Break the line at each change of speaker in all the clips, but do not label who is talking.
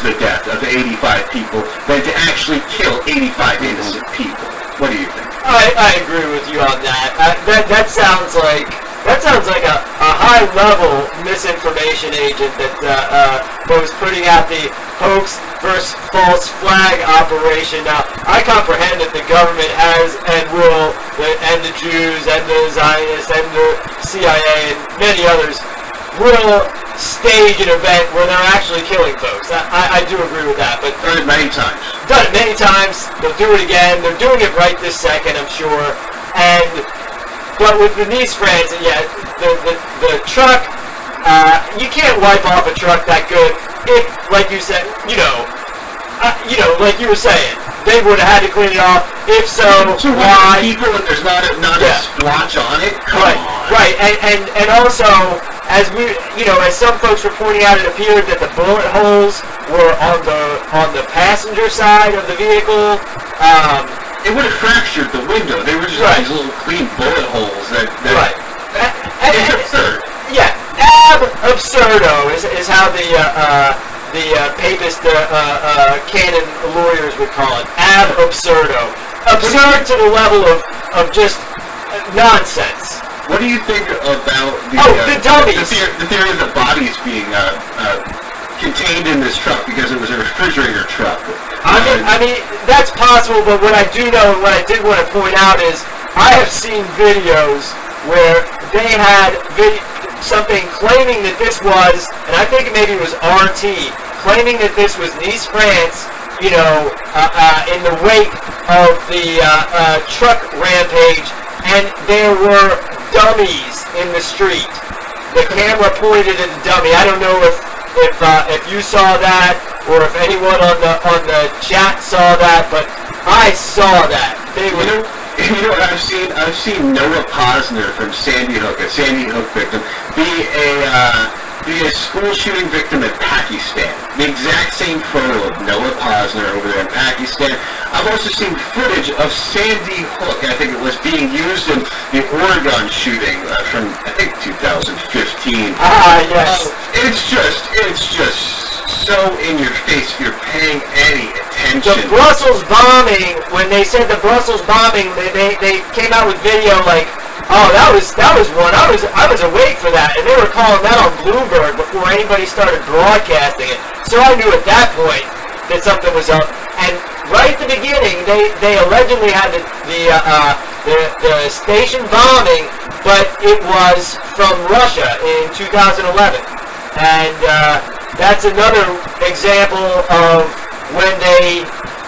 the death of 85 people than to actually kill 85 innocent people. What do you think?
I agree with you on that. That sounds like a high-level misinformation agent that was putting out the hoax versus false flag operation. Now, I comprehend that the government has and will, and the Jews and the Zionists and the CIA and many others will stage an event where they're actually killing folks. I do agree with that. But
done it many times.
Done it many times. They'll do it again. They're doing it right this second, I'm sure. But with the Nice, France, yeah, the truck, you can't wipe off a truck that good if, like you said, like you were saying, they would have had to clean it off. If so, why?
People, and there's not a splotch on it. Come on.
Right, and also, as some folks were pointing out, it appeared that the bullet holes were on the passenger side of the vehicle.
It would have fractured the window. They were just these little clean bullet holes that
right.
It's absurd.
Yeah, ab absurdo is how the papist canon lawyers would call it. Ab absurdo. Absurd to the level of just nonsense.
What do you think about
the dummies?
The theory of the bodies being contained in this truck because it was a refrigerator truck?
I mean, that's possible, but what I do know and what I did want to point out is I have seen videos where they had something claiming that this was, and I think maybe it was RT, claiming that this was Nice, France, in the wake of the truck rampage, and there were dummies in the street. The camera pointed at the dummy. I don't know if you saw that or if anyone on the chat saw that, but I saw that. They were.
I've seen Noah Posner from Sandy Hook, a Sandy Hook victim, be a school shooting victim in Pakistan. The exact same photo of Noah Posner over there in Pakistan. I've also seen footage of Sandy Hook, I think it was, being used in the Oregon shooting from, I think, 2015.
Yes.
It's just so in your face if you're paying any attention.
The Brussels bombing, when they said the Brussels bombing, they came out with video like, oh, that was one. I was awake for that, and they were calling that on Bloomberg before anybody started broadcasting it. So I knew at that point that something was up. And right at the beginning, they allegedly had the station bombing, but it was from Russia in 2011, and that's another example of when they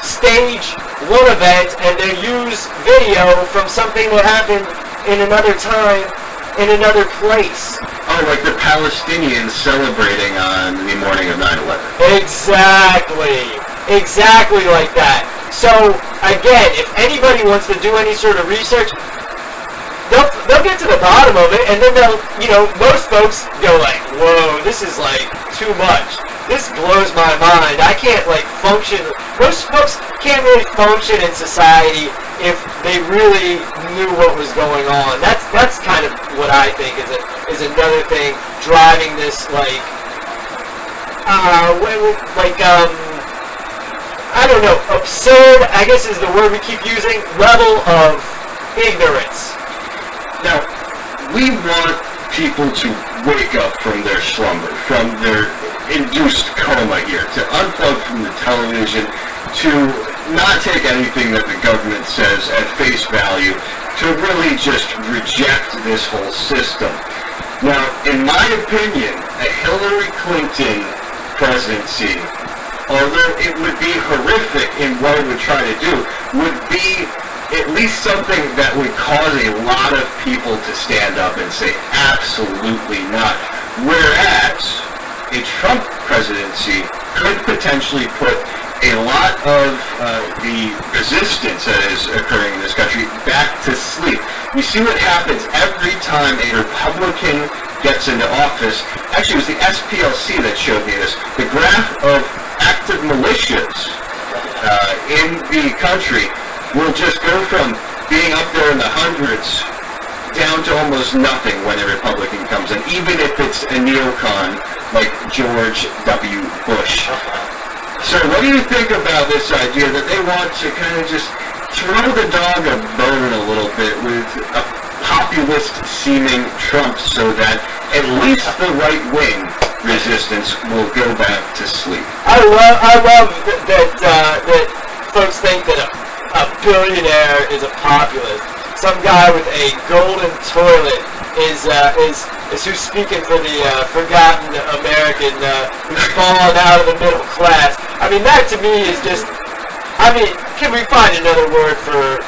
stage one event and they use video from something that happened in another time, in another place.
Oh, like the Palestinians celebrating on the morning of 9/11.
Exactly like that. So, again, if anybody wants to do any sort of research, they'll get to the bottom of it, and then most folks go like, whoa, this is like too much. This blows my mind. I can't function. Most folks can't really function in society if they really knew what was going on. That's kind of what I think is another thing driving this I don't know, absurd, I guess is the word we keep using, level of ignorance.
Now, we want people to wake up from their slumber, from their induced coma here, to unplug from the television, to not take anything that the government says at face value, to really just reject this whole system. Now, in my opinion, a Hillary Clinton presidency, although it would be horrific in what it would try to do, would be at least something that would cause a lot of people to stand up and say, absolutely not. Whereas a Trump presidency could potentially put a lot of the resistance that is occurring in this country back to sleep. You see what happens every time a Republican gets into office. Actually, it was the SPLC that showed me this. The graph of active militias in the country will just go from being up there in the hundreds down to almost nothing when a Republican comes in, even if it's a neocon like George W. Bush. So what do you think about this idea that they want to kind of just throw the dog a bone a little bit with a populist-seeming Trump so that at least the right-wing resistance will go back to sleep?
I love that folks think that a billionaire is a populist. Some guy with a golden toilet is who's speaking for the forgotten American who's fallen out of the middle class. I mean, that to me is just, I mean, can we find another word for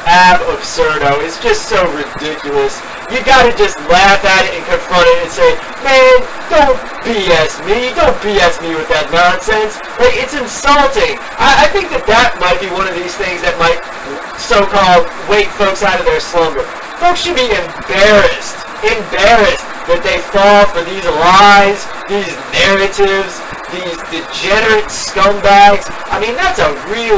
ab absurdo? It's just so ridiculous. You gotta just laugh at it and confront it and say, man, don't BS me. Don't BS me with that nonsense. Like, it's insulting. I think that might be one of these things that might so-called wake folks out of their slumber. Folks should be embarrassed that they fall for these lies, these narratives, these degenerate scumbags. I mean, we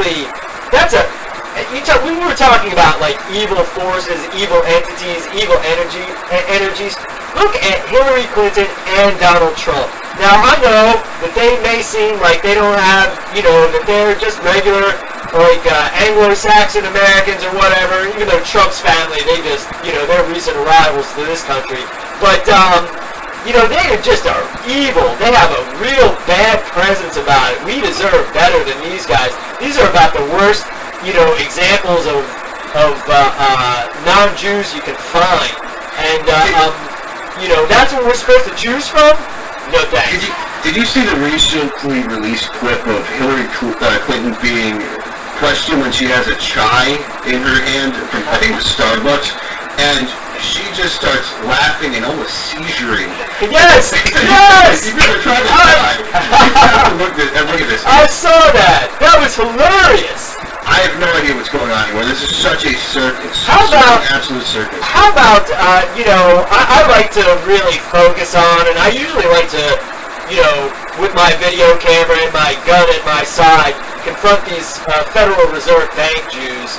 were talking about like evil forces, evil entities, evil energies. Look at Hillary Clinton and Donald Trump. Now, I know that they may seem like they don't have, that they're just regular, like Anglo-Saxon Americans or whatever, even though Trump's family, they just, they're recent arrivals to this country. But, they just are evil. They have a real bad presence about it. We deserve better than these guys. These are about the worst, examples of non-Jews you can find. And, that's what we're supposed to choose from? No thanks.
Did you see the recently released clip of Hillary Clinton being questioned when she has a chai in her hand from, I think it was Starbucks, and she just starts laughing and almost seizuring.
Yes! Yes!
You better try this chai. You have to look at this.
I saw that. That was hilarious.
I have no idea what's going on anymore. This is such a circus.
How about
an absolute circus?
How about I like to really focus on, and I usually like to, with my video camera and my gun at my side, confront these Federal Reserve Bank Jews,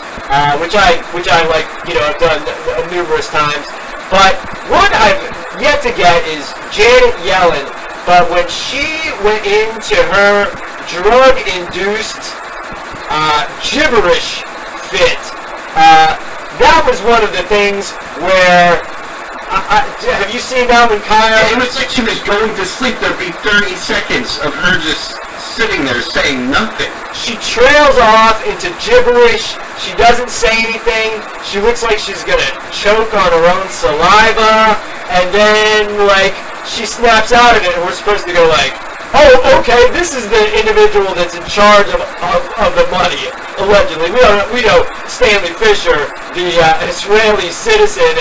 which I like, I've done numerous times. But what I've yet to get is Janet Yellen. But when she went into her drug-induced gibberish fit, that was one of the things where have you seen that one, Kyle?
It was like she was going to sleep. There'd be 30 seconds of her just sitting there saying nothing.
She trails off into gibberish. She doesn't say anything. She looks like she's gonna choke on her own saliva, and then she snaps out of it, and we're supposed to go oh, okay, this is the individual that's in charge of the money, allegedly. We know Stanley Fisher, the Israeli citizen,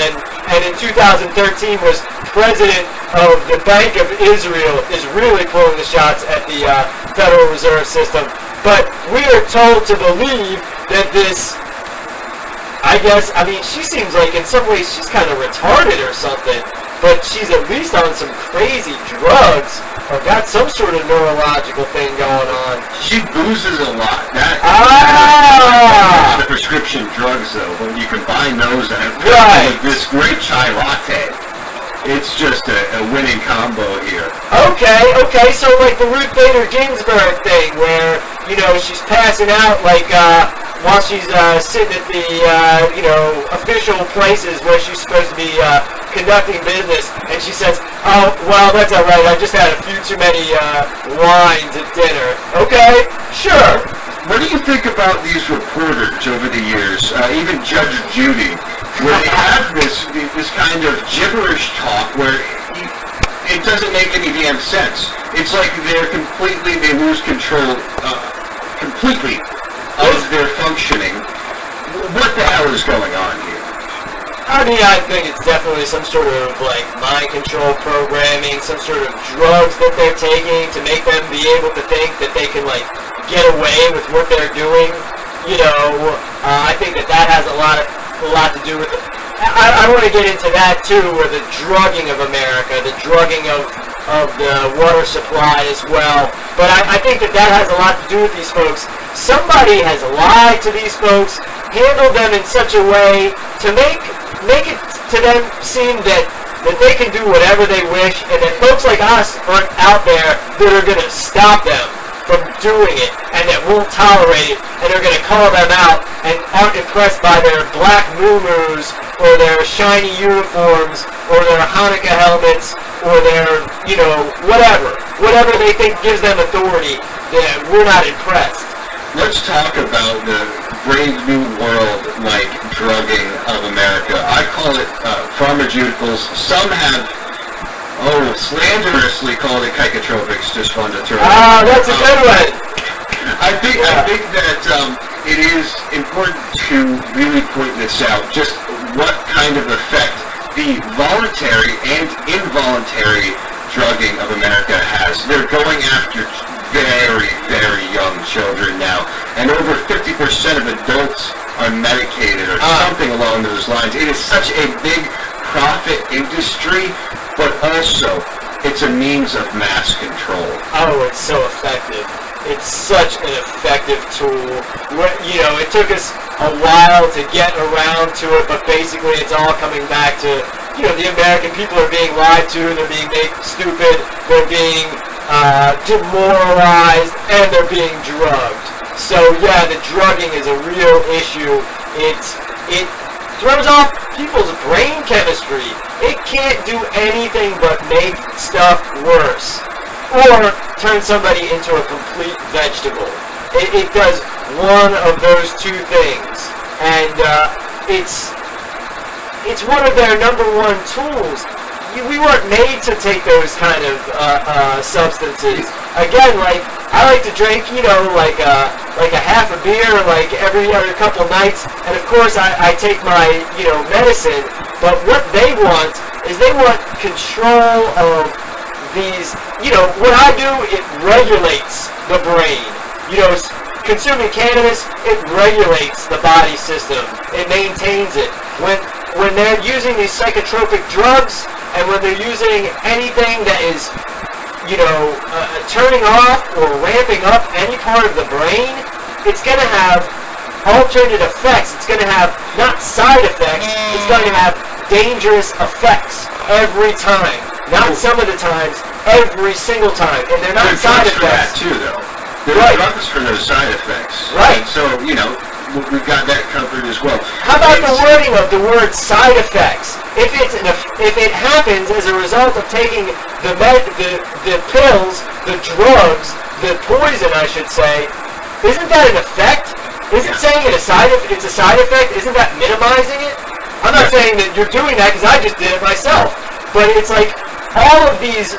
and in 2013 was president of the Bank of Israel, is really pulling the shots at the Federal Reserve System. But we are told to believe that this, she seems like in some ways she's kind of retarded or something, but she's at least on some crazy drugs or got some sort of neurological thing going on.
She boozes a lot. The prescription drugs, though, when you combine those and with this great chai latte, it's just a winning combo here.
Okay, so like the Ruth Bader Ginsburg thing where, she's passing out while she's sitting at the, official places where she's supposed to be conducting business, and she says, oh, well, that's all right, I just had a few too many wines at dinner. Okay, sure.
What do you think about these reporters over the years, even Judge Judy, where they have this kind of gibberish talk where it doesn't make any damn sense. It's like they lose control completely of their functioning. What the hell is going on here?
I think it's definitely some sort of mind control programming, some sort of drugs that they're taking to make them be able to think that they can get away with what they're doing. I think that has a lot to do with it. I want to get into that too, where the drugging of America, the drugging of the water supply as well. But I think that has a lot to do with these folks. Somebody has lied to these folks, handled them in such a way to make it to them seem that they can do whatever they wish, and that folks like us aren't out there that are going to stop them. from doing it and that won't tolerate it, and are going to call them out and aren't impressed by their black muumuus or their shiny uniforms or their Hanukkah helmets or their, whatever they think gives them authority, that we're not impressed.
Let's talk about the brave new world like drugging of America. I call it pharmaceuticals. Some have slanderously called it psychotropics, just fun to throw.
Ah, that's a good one.
I think that it is important to really point this out, just what kind of effect the voluntary and involuntary drugging of America has. They're going after very, very young children now, and over 50% of adults are medicated or something along those lines. It is such a big profit industry, but also it's a means of mass control.
Oh, it's so effective. It's such an effective tool. It took us a while to get around to it, but basically it's all coming back to, the American people are being lied to, they're being made stupid, they're being demoralized, and they're being drugged. So yeah, the drugging is a real issue. It throws off people's brain chemistry. It can't do anything but make stuff worse, or turn somebody into a complete vegetable. It does one of those two things, and it's one of their number one tools. We weren't made to take those kind of substances. Again, I like to drink, like a half a beer, like every other couple nights, and of course I take my, medicine. But what they want is they want control of these. What I do, it regulates the brain. Consuming cannabis, it regulates the body system. It maintains it. When they're using these psychotropic drugs, and when they're using anything that is, turning off or ramping up any part of the brain, it's going to have alternate effects. It's going to have not side effects, it's going to have dangerous effects every time. Not some of the times, every single time. And they're not side effects.
For that too, though. There are drugs for those side effects.
Right.
And so, we've got that covered as well.
How about the wording of the word side effects? If it happens as a result of taking the pills, the drugs, the poison, I should say, isn't that an effect? Isn't saying it's a side effect? Isn't that minimizing it? I'm not saying that you're doing that because I just did it myself, but it's like all of these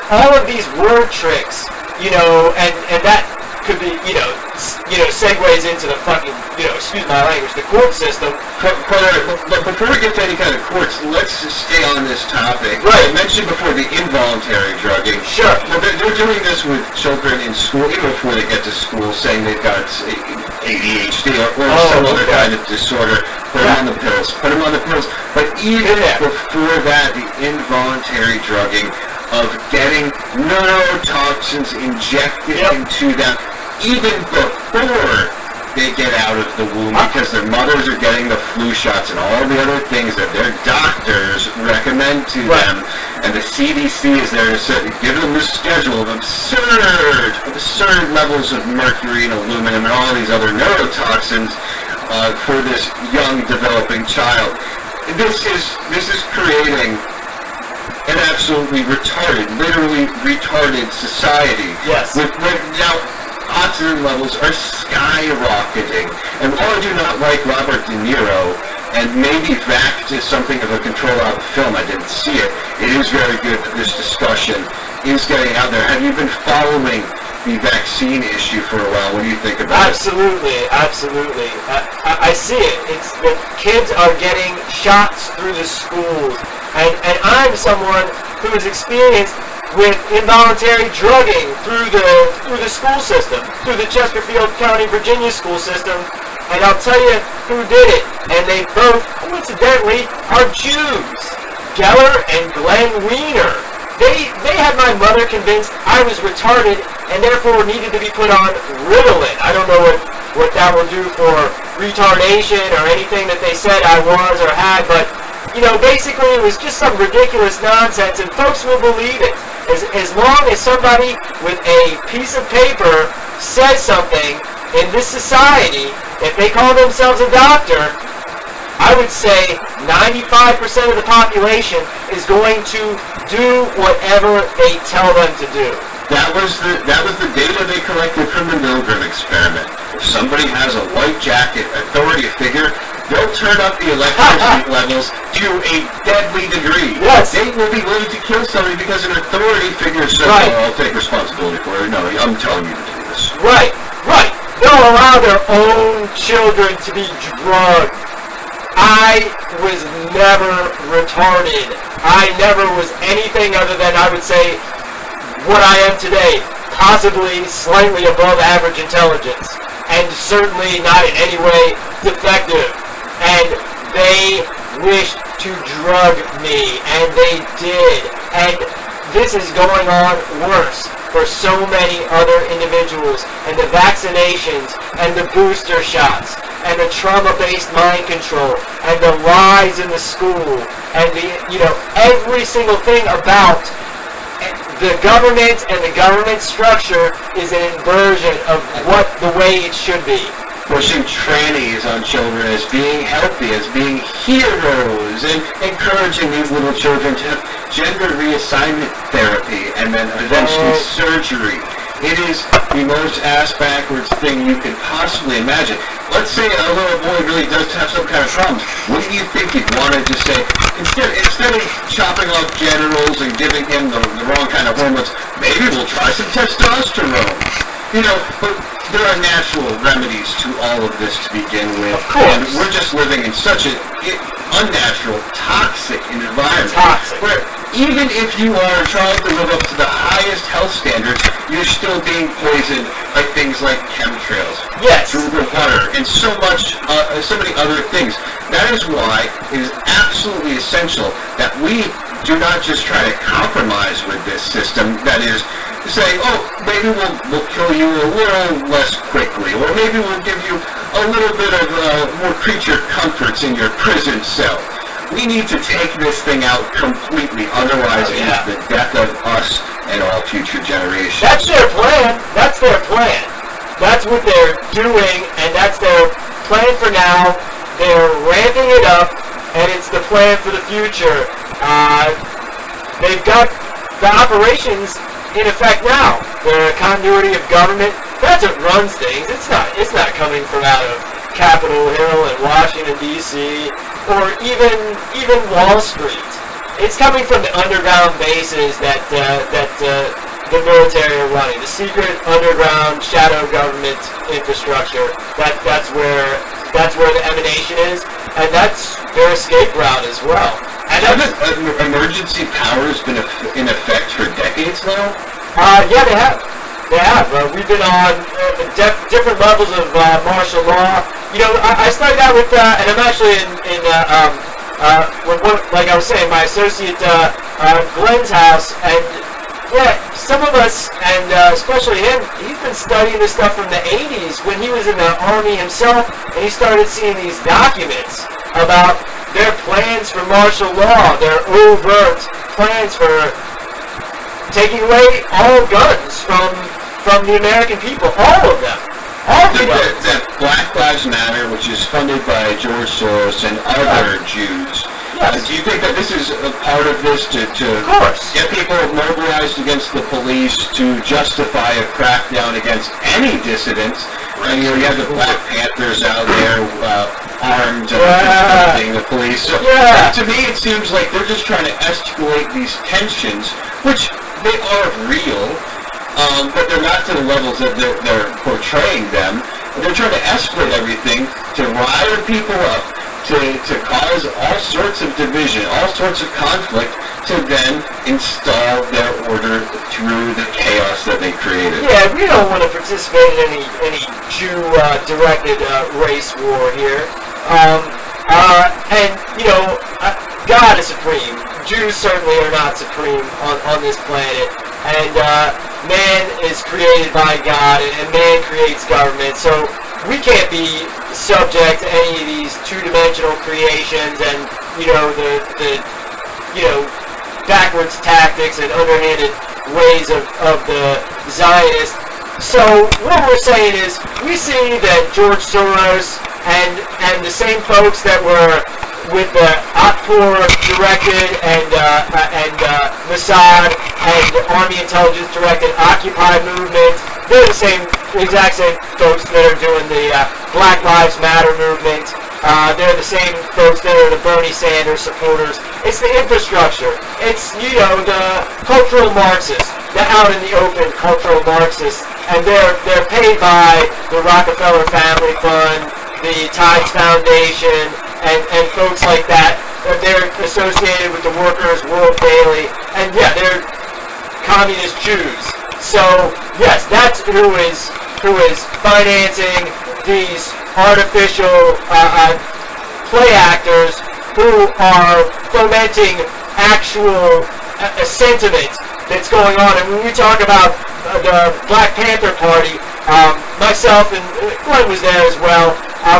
word tricks, and that could be, segues into the fucking, excuse my language, the court system.
But before we get to any kind of courts, let's just stay on this topic.
Right.
I mentioned before the involuntary drugging.
Sure.
Well, they're doing this with children in school, even before they get to school, saying they've got ADHD or some other kind of disorder. Put them on the pills. But even before that, the involuntary drugging of getting neurotoxins injected into them, even before they get out of the womb, because their mothers are getting the flu shots and all the other things that their doctors recommend to them, and the CDC is there to give them the schedule of absurd levels of mercury and aluminum and all these other neurotoxins for this young developing child. This is creating an absolutely literally retarded society.
Yes.
Now, oxygen levels are skyrocketing. And while I do not like Robert De Niro, and maybe VACT is something of a control out of film, I didn't see it, it is very good that this discussion is getting out there. Have you been following the vaccine issue for a while? What do you think about it?
Absolutely. I see it. It's the kids are getting shots through the schools. And I'm someone who has experienced with involuntary drugging through the school system, through the Chesterfield County, Virginia school system, and I'll tell you who did it. And they both, coincidentally, are Jews. Geller and Glenn Wiener. They had my mother convinced I was retarded and therefore needed to be put on Ritalin. I don't know what that will do for retardation or anything that they said I was or had, but basically it was just some ridiculous nonsense, and folks will believe it. As long as somebody with a piece of paper says something in this society, if they call themselves a doctor, I would say 95% of the population is going to do whatever they tell them to do.
That was the data they collected from the Milgram experiment. If somebody has a white jacket authority figure, they'll turn up the electricity levels to a deadly degree.
Yes.
They will be willing to kill somebody because an authority figure says,
Right.
"Oh, I'll take responsibility for it." No, I'm telling you to do this.
Right, right. They'll allow their own children to be drugged. I was never retarded. I never was anything other than, I would say, what I am today. Possibly slightly above average intelligence. And certainly not in any way defective. And they wished to drug me. And they did. And this is going on worse for so many other individuals, and the vaccinations, and the booster shots, and the trauma-based mind control, and the lies in the school, and every single thing about the government and the government structure is an inversion of the way it should be.
Pushing trannies on children as being healthy, as being heroes, and encouraging these little children to have gender reassignment therapy and then eventually surgery. It is the most ass-backwards thing you could possibly imagine. Let's say a little boy really does have some kind of problems. What do you think you'd want to just say? Instead of chopping off genitals and giving him the wrong kind of hormones, maybe we'll try some testosterone. But there are natural remedies to all of this to begin with.
Of course.
And we're just living in such an unnatural, toxic environment.
Toxic.
Where even if you are trying to live up to the highest health standards, you're still being poisoned by things like chemtrails,
Yes.
through the water, and so many other things. That is why it is absolutely essential that we do not just try to compromise with this system. That is, say, oh, maybe we'll kill you a little less quickly, or maybe we'll give you a little bit of more creature comforts in your prison cell. We need to take this thing out completely, otherwise it is the death of us and all future generations.
That's their plan. That's their plan. That's what they're doing, and that's their plan for now. They're ramping it up, and it's the plan for the future. They've got the operations in effect now. The continuity of government, that's what runs things. It's not coming from out of Capitol Hill and Washington, D.C., or even Wall Street. It's coming from the underground bases that the military are running, the secret underground shadow government infrastructure. That's where the emanation is, and that's their escape route as well. And
Haven't emergency powers been in effect for decades now?
Yeah, they have. They have. We've been on different levels of martial law. I started out with, and I'm actually like I was saying, my associate Glenn's house, and yeah, some of us, and especially him, he's been studying this stuff from the 80s when he was in the Army himself, and he started seeing these documents about their plans for martial law, their overt plans for taking away all guns from the American people, all of them. All
I
of
think
them.
that Black Lives Matter, which is funded by George Soros and other Jews,
Yes.
do you think that this is a part of this to
Of course.
get people mobilized against the police, to justify a crackdown against any dissidents? And you have the Black Panthers out there armed and confronting the police. So to me, it seems like they're just trying to escalate these tensions, which they are real, but they're not to the levels that they're portraying them. They're trying to escalate everything to rile people up, to cause all sorts of division, all sorts of conflict, to then install their order through the chaos that they created.
Yeah, we don't want to participate in any Jew-directed race war here. And God is supreme. Jews certainly are not supreme on this planet. And man is created by God, and man creates government. So we can't be subject to any of these two-dimensional creations and the backwards tactics and underhanded ways of the Zionists. So what we're saying is, we see that George Soros and the same folks that were with the Otpor directed and Mossad and Army Intelligence directed Occupy movement, they're the exact same folks that are doing the Black Lives Matter movement. They're the same folks that are the Bernie Sanders supporters. It's the infrastructure. It's, the cultural Marxists, the out in the open cultural Marxists, and they're paid by the Rockefeller Family Fund, the Tides Foundation, and folks like that. They're associated with the Workers' World Daily, and yeah, they're communist Jews. So yes, that's who is financing these artificial play actors who are fomenting actual sentiment that's going on. And when we talk about the Black Panther Party, myself and Glenn was there as well,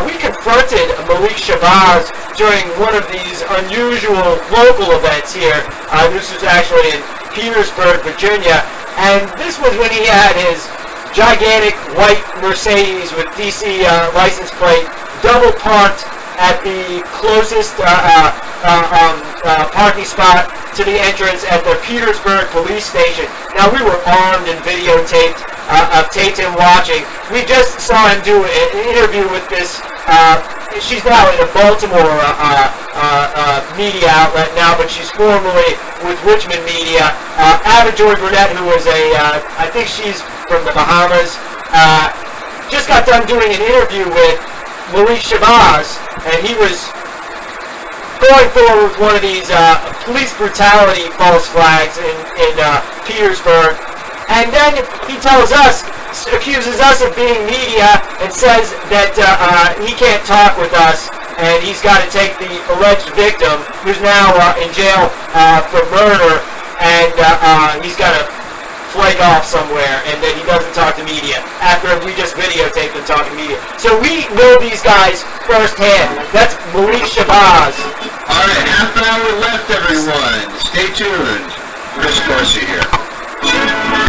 we confronted Malik Shabazz during one of these unusual local events here. This was actually in Petersburg, Virginia, and this was when he had his gigantic white Mercedes with DC license plate double parked at the closest parking spot to the entrance at the Petersburg police station. Now, we were armed and videotaped, taped him watching. We just saw him do an interview with this, she's now in a Baltimore media outlet now, but she's formerly with Richmond Media. Ava Joy Burnett, who was I think she's from the Bahamas, just got done doing an interview with Malik Shabazz, and he was going forward with one of these police brutality false flags in Petersburg. And then he accuses us of being media, and says that he can't talk with us, and he's got to take the alleged victim, who's now in jail for murder, and he's got to flake off somewhere, and that he doesn't talk to media after we just videotaped him talking to media. So we know these guys firsthand. That's Malik Shabazz.
All right, half an hour left, everyone. Stay tuned. Chris Corsi here.